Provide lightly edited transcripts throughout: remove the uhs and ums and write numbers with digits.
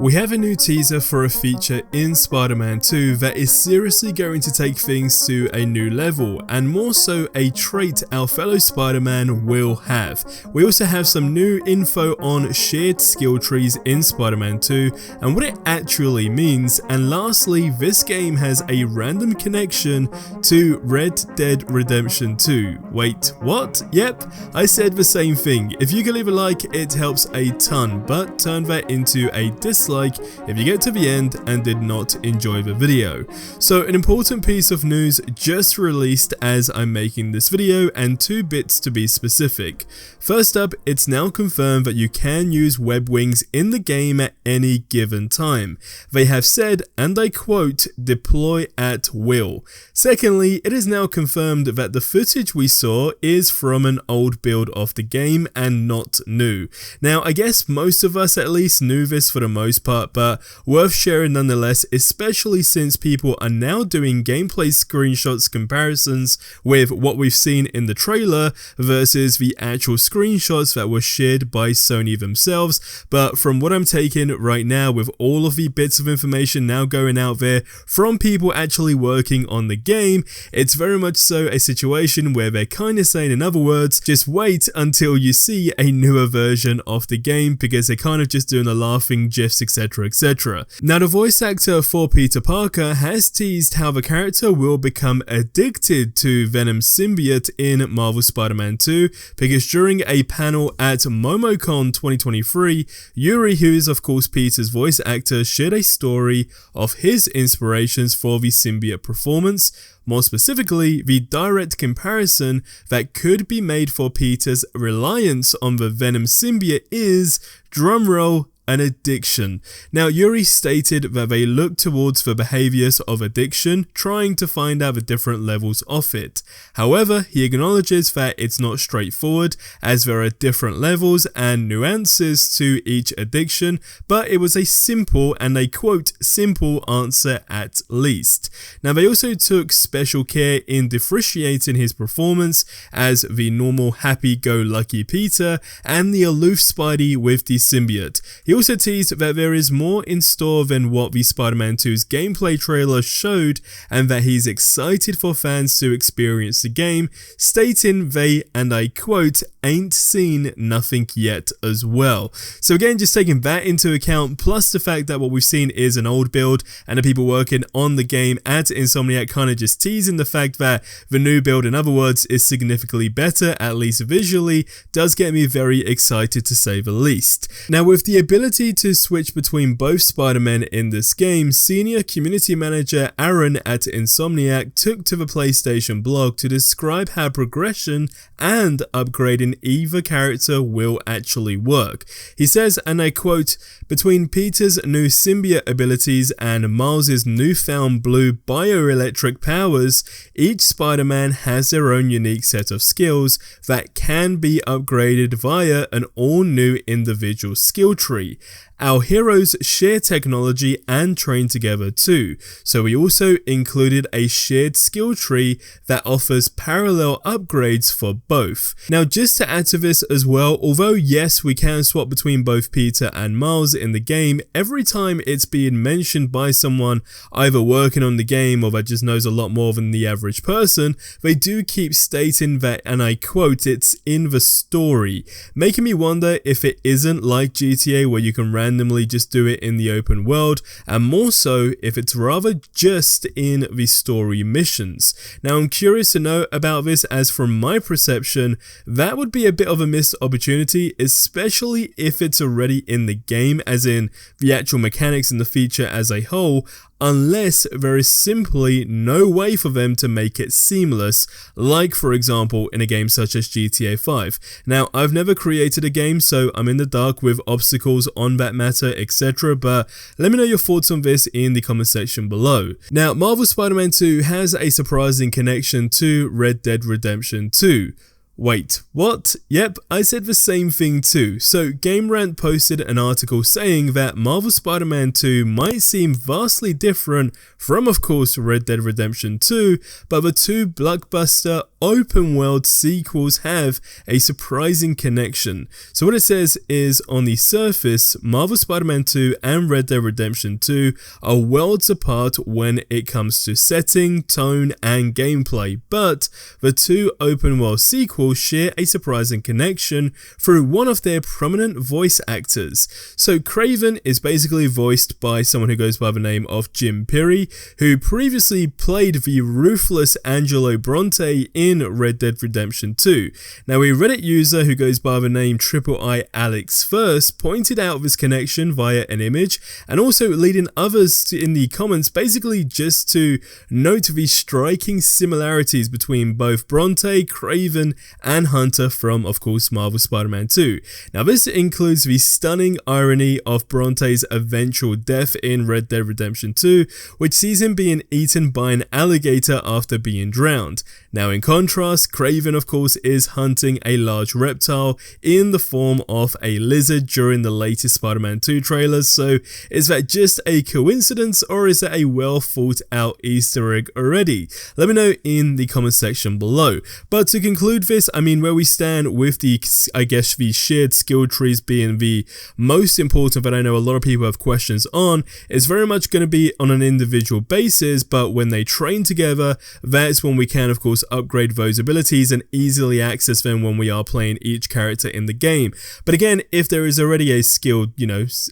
We have a new teaser for a feature in Spider-Man 2 that is seriously going to take things to a new level, and more so a trait our fellow Spider-Man will have. We also have some new info on shared skill trees in Spider-Man 2 and what it actually means, and lastly, this game has a random connection to Red Dead Redemption 2. Wait, what? Yep, I said the same thing. If you can leave a like, it helps a ton, but turn that into a dislike if you get to the end and did not enjoy the video. So an important piece of news just released as I'm making this video, and two bits to be specific. First up, it's now confirmed that you can use web wings in the game at any given time. They have said, and I quote, "deploy at will." Secondly, it is now confirmed that the footage we saw is from an old build of the game and not new. Now, I guess most of us at least knew this for the most part, but worth sharing nonetheless, especially since people are now doing gameplay screenshots comparisons with what we've seen in the trailer versus the actual screenshots that were shared by Sony themselves. But from what I'm taking right now, with all of the bits of information now going out there from people actually working on the game, it's very much so a situation where they're kind of saying, in other words, just wait until you see a newer version of the game, because they're kind of just doing a laughing gifs, etc, etc. Now, the voice actor for Peter Parker has teased how the character will become addicted to Venom's symbiote in Marvel Spider-Man 2, because during a panel at MomoCon 2023, Yuri, who is of course Peter's voice actor, shared a story of his inspirations for the symbiote performance. More specifically, the direct comparison that could be made for Peter's reliance on the Venom symbiote is, drumroll, an addiction. Now, Yuri stated that they look towards the behaviors of addiction, trying to find out the different levels of it. However, he acknowledges that it's not straightforward, as there are different levels and nuances to each addiction, but it was a simple, and I quote, simple answer at least. Now, they also took special care in differentiating his performance as the normal happy-go-lucky Peter and the aloof Spidey with the symbiote. He also teased that there is more in store than what the Spider-Man 2's gameplay trailer showed, and that he's excited for fans to experience the game, stating they, and I quote, ain't seen nothing yet as well. So again, just taking that into account, plus the fact that what we've seen is an old build, and the people working on the game at Insomniac kind of just teasing the fact that the new build, in other words, is significantly better, at least visually, does get me very excited to say the least. Now, with the ability to switch between both Spider-Men in this game, senior community manager Aaron at Insomniac took to the PlayStation blog to describe how progression and upgrading either character will actually work. He says, and I quote, "Between Peter's new symbiote abilities and Miles' newfound blue bioelectric powers, each Spider-Man has their own unique set of skills that can be upgraded via an all-new individual skill tree. Our heroes share technology and train together too, so we also included a shared skill tree that offers parallel upgrades for both." Now, just to add to this as well, although yes, we can swap between both Peter and Miles in the game, every time it's being mentioned by someone either working on the game or that just knows a lot more than the average person, they do keep stating that, and I quote, "it's in the story," making me wonder if it isn't like GTA where you can randomly just do it in the open world, and more so if it's rather just in the story missions. Now, I'm curious to know about this, as from my perception, that would be a bit of a missed opportunity, especially if it's already in the game, as in the actual mechanics and the feature as a whole, unless there is simply no way for them to make it seamless, like for example in a game such as GTA 5. Now, I've never created a game, so I'm in the dark with obstacles on that matter, etc, but let me know your thoughts on this in the comment section below. Now, Marvel Spider-Man 2 has a surprising connection to Red Dead Redemption 2. Wait, what? Yep, I said the same thing too. So GameRant posted an article saying that Marvel Spider-Man 2 might seem vastly different from, of course, Red Dead Redemption 2, but the two blockbuster open world sequels have a surprising connection. So what it says is, on the surface, Marvel Spider-Man 2 and Red Dead Redemption 2 are worlds apart when it comes to setting, tone, and gameplay, but the two open world sequels share a surprising connection through one of their prominent voice actors. So Kraven is basically voiced by someone who goes by the name of Jim Perry, who previously played the ruthless Angelo Bronte in Red Dead Redemption 2. Now, a Reddit user who goes by the name I Alex First pointed out this connection via an image, and also leading others in the comments basically just to note the striking similarities between both Bronte, Kraven, and Hunter from, of course, Marvel Spider-Man 2. Now, this includes the stunning irony of Bronte's eventual death in Red Dead Redemption 2, which sees him being eaten by an alligator after being drowned. Now, in contrast, Kraven, of course, is hunting a large reptile in the form of a lizard during the latest Spider-Man 2 trailers. So, is that just a coincidence, or is that a well thought out Easter egg already? Let me know in the comment section below. But to conclude this, I mean, where we stand with the, I guess, the shared skill trees being the most important that I know a lot of people have questions on, is very much going to be on an individual basis, but when they train together, that's when we can, of course, upgrade those abilities and easily access them when we are playing each character in the game. But again, if there is already a skilled,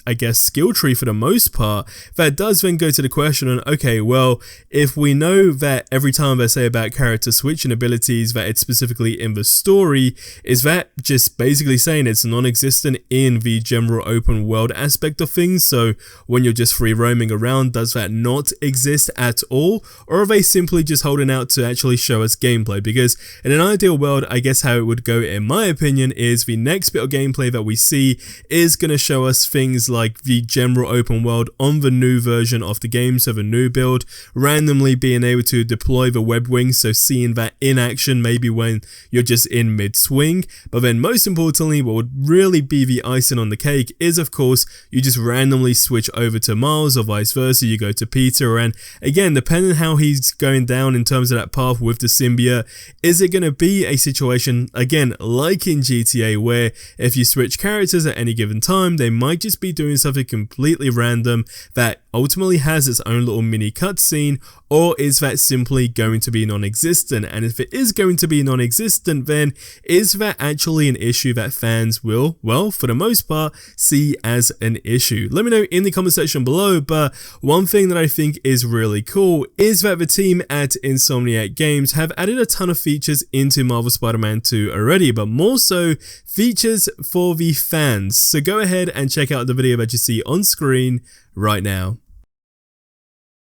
I guess, skill tree for the most part, that does then go to the question on, okay, well, if we know that every time they say about character switching abilities that it's specifically in the story, is that just basically saying it's non-existent in the general open world aspect of things? So when you're just free roaming around, does that not exist at all? Or are they simply just holding out to actually show us gameplay? Because in an ideal world, I guess how it would go, in my opinion, is the next bit of gameplay that we see is going to show us things like the general open world on the new version of the game, so the new build, randomly being able to deploy the web wings, so seeing that in action maybe when you're just in mid-swing. But then most importantly, what would really be the icing on the cake is, of course, you just randomly switch over to Miles or vice versa, you go to Peter, and again, depending on how he's going down in terms of that path with the symbiote, is it going to be a situation, again, like in GTA, where if you switch characters at any given time, they might just be doing something completely random that ultimately has its own little mini cutscene, or is that simply going to be non-existent? And if it is going to be non-existent, then is that actually an issue that fans will, well, for the most part, see as an issue? Let me know in the comment section below. But one thing that I think is really cool is that the team at Insomniac Games have added a ton of features into Marvel Spider-Man 2 already, but more so features for the fans. So go ahead and check out the video that you see on screen right now.